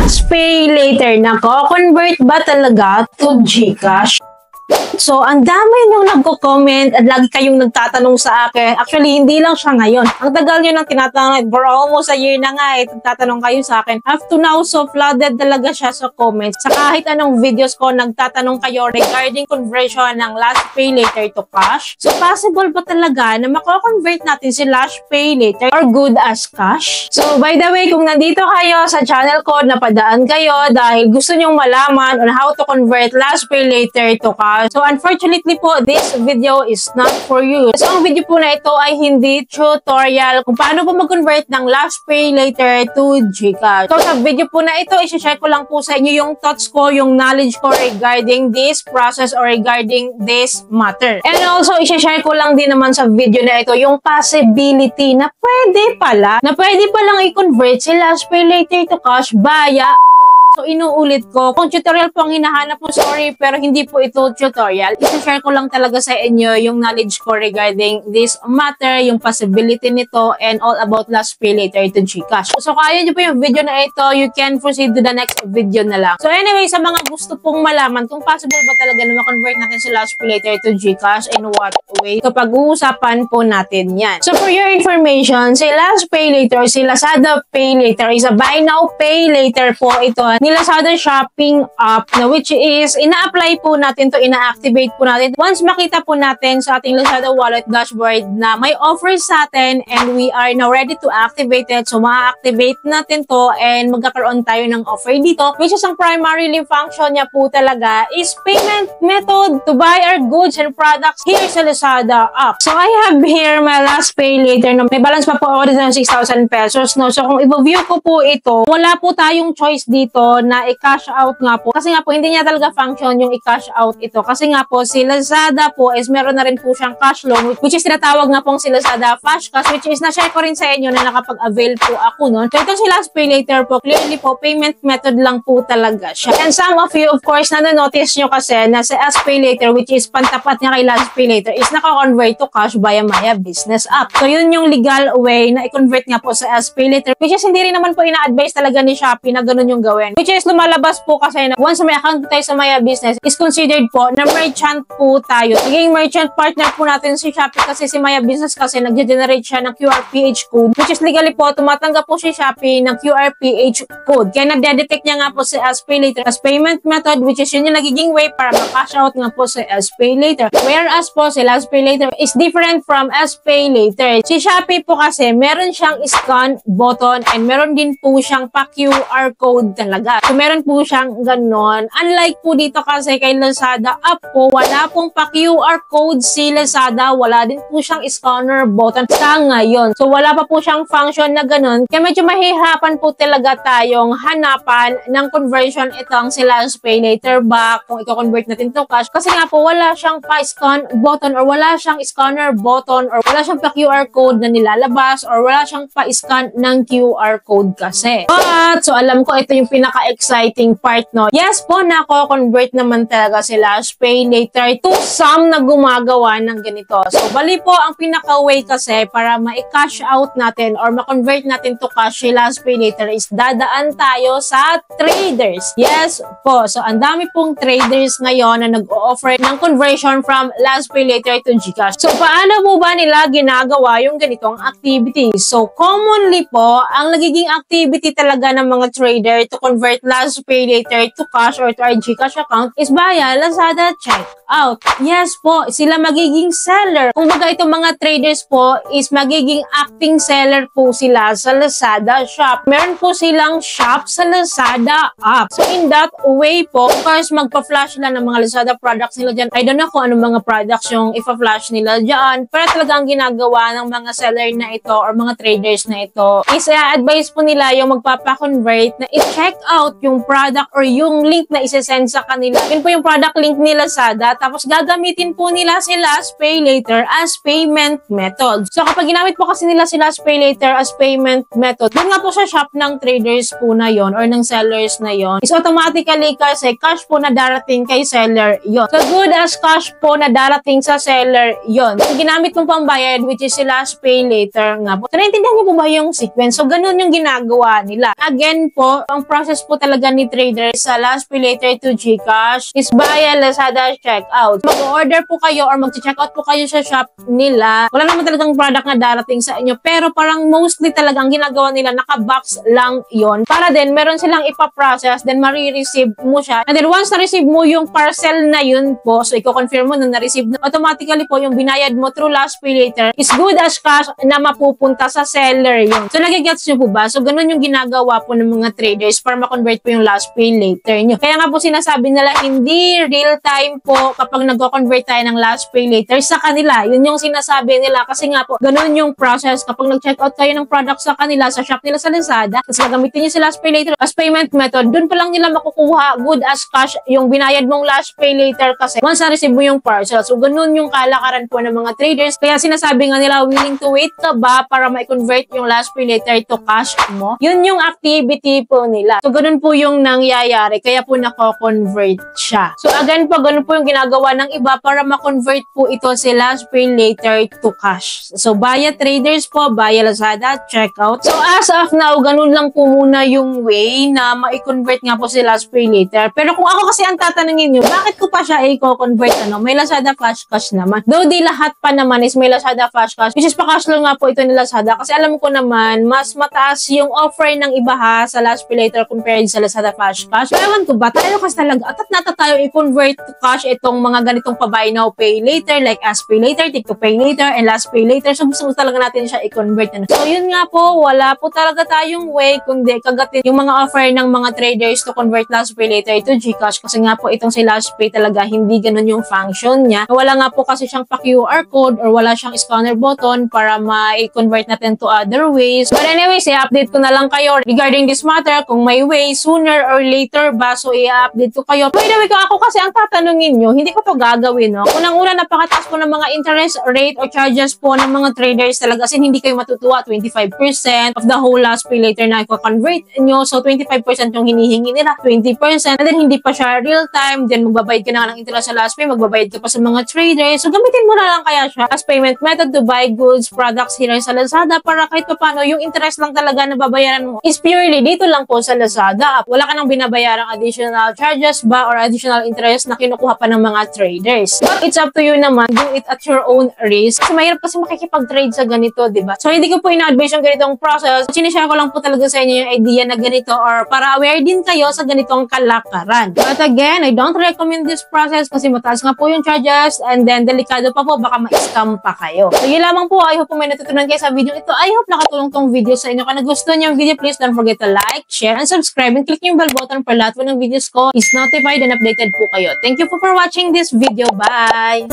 Last pay later, nako-convert ba talaga to GCash? So, ang dami nung nagko-comment at lagi kayong nagtatanong sa akin. Actually, hindi lang siya ngayon. Ang tagal nyo nang tinatanong, for almost a year na nga nagtatanong kayo sa akin. Up to now, so flooded talaga siya sa comments. Sa kahit anong videos ko, nagtatanong kayo regarding conversion ng last pay later to cash. So, possible ba talaga na mako-convert natin si last pay later or good as cash? So, by the way, kung nandito kayo sa channel ko, napadaan kayo dahil gusto nyong malaman on how to convert last pay later to cash. So, unfortunately po, this video is not for you. So, ang video po na ito ay hindi tutorial kung paano po mag-convert ng last pay later to GCash. So, sa video po na ito, isi-share ko lang po sa inyo yung thoughts ko, yung knowledge ko regarding this process or regarding this matter. And also, isi-share ko lang din naman sa video na ito yung possibility na pwede palang i-convert si last pay later to cash via. So, inuulit ko, kung tutorial po ang hinahanap mo, sorry, pero hindi po ito tutorial. I-share ko lang talaga sa inyo yung knowledge ko regarding this matter, yung possibility nito, and all about last pay later to GCash. So, kaya nyo po yung video na ito, you can proceed to the next video na lang. So, anyway, sa mga gusto pong malaman kung possible ba talaga na ma-convert natin si last pay later to GCash and what way, so pag-uusapan po natin yan. So, for your information, si last pay later, si Lazada Pay Later is a buy now, pay later po ito ni Lazada shopping app na which is ina-apply po natin to, ina-activate po natin. Once makita po natin sa ating Lazada wallet dashboard na may offers sa atin and we are now ready to activate it, so ma-activate natin to and magkakaroon tayo ng offer dito, which is ang primarily function niya po talaga is payment method to buy our goods and products here sa Lazada app. So I have here my last pay later na may balance pa po ako dito ng 6,000 pesos. No? So kung i-view ko po ito, wala po tayong choice dito na i-cash out nga po. Kasi nga po, hindi niya talaga function yung i-cash out ito. Kasi nga po, si Lazada po is meron na rin po siyang cash loan, which is tinatawag nga pong si Lazada Flash Cash, which is na-share ko rin sa inyo na nakapag-avail po ako nun. So, itong si last pay later po, clearly po, payment method lang po talaga siya. And some of you, of course, na-notice nyo kasi na si last pay later, which is pantapat niya kay last pay later, is naka-convert to cash via Maya Business App. So, yun yung legal way na i-convert nga po sa last pay later, which is hindi rin naman po ina-advise talaga ni Shopee na ganun yung gawin. Which is lumalabas po kasi na once may account tayo sa Maya Business is considered po na merchant po tayo. Naging merchant partner po natin si Shopee kasi si Maya Business kasi nag-generate siya ng QRPH code, which is legally po tumatanggap po si Shopee ng QRPH code. Kaya nagde-detect niya nga po si as pay later as payment method, which is yun yung nagiging way para ma-cash out nga po si as pay later. Whereas po si last pay later is different from as pay later. Si Shopee po kasi meron siyang scan button and meron din po siyang pa-QR code talaga. So, meron po siyang ganon. Unlike po dito kasi kay Lazada app po, wala pong pa-QR code si Lazada. Wala din po siyang scanner button sa ngayon. So, wala pa po siyang function na ganon. Kaya medyo mahihirapan po talaga tayong hanapan ng conversion itong si last pay later ba kung i-convert natin to cash. Kasi nga po, wala siyang pa-scan button or wala siyang scanner button or wala siyang pa-QR code na nilalabas or wala siyang pa-scan ng QR code kasi. But, so alam ko ito yung pinaka-exciting part, no? Yes po, nako-convert naman talaga si last pay later to some na gumagawa ng ganito. So, bali po, ang pinaka-way kasi para ma-cash out natin or ma-convert natin to cash si last pay later is dadaan tayo sa traders. Yes po. So, ang dami pong traders ngayon na nag-o-offer ng conversion from last pay later to GCash. So, paano po ba nila ginagawa yung ganitong activity? So, commonly po, ang nagiging activity talaga ng mga trader to convert last pay later to cash or to our GCash account is via Lazada checkout. Yes po, sila magiging seller. Kung baga itong mga traders po is magiging acting seller po sila sa Lazada shop. Meron po silang shop sa Lazada app. So in that way po, of course, magpa-flash sila ng mga Lazada products nila dyan. I don't know kung anong mga products yung ipa-flash nila dyan. Pero talagang ginagawa ng mga seller na ito or mga traders na ito is advice po nila yung magpapa-convert na i-check out yung product or yung link na isa-send sa kanila. Yun po yung product link ni Lazada. Tapos gagamitin po nila si last pay later as payment method. So kapag ginamit po kasi nila si last pay later as payment method, doon nga po sa shop ng traders po na yon or ng sellers na yon, is automatically kasi cash po na darating kay seller yon. So good as cash po na darating sa seller yon. Kung ginamit mo pang bayad, which is si last pay later nga po. So naintindihan niyo po ba yung sequence? So ganun yung ginagawa nila. Again po, ang process po talaga ni traders sa last pay later to GCash is via Lazada checkout. Mag-order po kayo or mag-checkout po kayo sa shop nila. Wala naman talagang product na darating sa inyo, pero parang mostly talagang ginagawa nila, naka-box lang yon. Para din, meron silang ipaprocess, then marireceive mo siya. And then once na-receive mo yung parcel na yun po, so i-confirm mo na na-receive na, automatically po yung binayad mo through last pay later is good as cash na mapupunta sa seller yun. So nagigets nyo po ba? So ganun yung ginagawa po ng mga traders para ma-convert po yung last pay later nyo. Kaya nga po sinasabi nila, hindi real time po kapag nag-convert tayo ng last pay later sa kanila. Yun yung sinasabi nila kasi nga po, ganun yung process kapag nag-checkout kayo ng product sa kanila, sa shop nila sa Lazada, tapos gagamitin nyo si last pay later as payment method, dun pa lang nila makukuha good as cash yung binayad mong last pay later kasi once na-receive mo yung parcel. So ganun yung kalakaran po ng mga traders. Kaya sinasabi nga nila, willing to wait ka ba para ma-convert yung last pay later to cash mo? Yun yung activity po nila. So ganun po yung nangyayari. Kaya po nako-convert siya. So again po, ganun po yung ginagawa ng iba para ma-convert po ito si last pay later to cash. So via traders po, via Lazada, checkout. So as of now, ganun lang po muna yung way na ma-convert nga po si last pay later. Pero kung ako kasi ang tatanungin nyo, bakit ko pa siya i-convert? May Lazada Flash Cash naman. Though di lahat pa naman is may Lazada Flash Cash, which is pa-cash lang nga po ito ni Lazada. Kasi alam ko naman, mas mataas yung offer ng iba ha sa last pay later compared sa Lazada Flash Cash. Pero ewan ko ba, tayo kasi talaga, atat nata tayo i-convert to cash itong mga ganitong pa-buy now, pay later, like as pay later, take to pay later, and last pay later. So gusto talaga natin siya i-convert. So yun nga po, wala po talaga tayong way kundi kagatin yung mga offer ng mga traders to convert last pay later to GCash. Kasi nga po itong si last pay talaga hindi ganun yung function niya. Wala nga po kasi siyang pa-QR code or wala siyang scanner button para ma-convert natin to other ways. But anyways, i-update ko na lang kayo regarding this matter kung may way sooner or later ba. So i-update ko kayo. By the way, kung ako kasi ang tatanungin nyo, hindi ko to gagawin. No? Unang-una, napakataas po ng mga interest rate or charges po ng mga traders talaga kasi hindi kayo matutuwa. 25% of the whole last pay later na i-convert nyo. So 25% yung hinihingi nila, 20%. And then hindi pa siya real time. Then magbabayad ka na ng interest sa last pay, magbabayad ka pa sa mga traders. So gamitin mo na lang kaya siya as payment method to buy goods, products here sa Lazada para kahit pa paano yung interest lang talaga na babayaran mo is purely dito lang po sa Lazada. Wala ka nang binabayarang additional charges ba or additional interest na kinukuha pa ng mga traders. But it's up to you naman, do it at your own risk. Kasi mahirap kasi makikipag-trade sa ganito, diba? So hindi ko po ina-advise yung ganitong process. Sinishare ko lang po talaga sa inyo yung idea na ganito or para aware din kayo sa ganitong kalakaran. But again, I don't recommend this process kasi mataas nga po yung charges and then delikado pa po, baka ma-scam pa kayo. So yun lamang po. I hope po may natutunan kayo sa video ito. I hope nakatulong tong video sa inyo. Kung nagustuhan niyo yung video, please don't forget to like, share, and subscribe and click yung bell button para lahat po ng videos ko is notified and updated po kayo. Thank you for watching this video. Bye!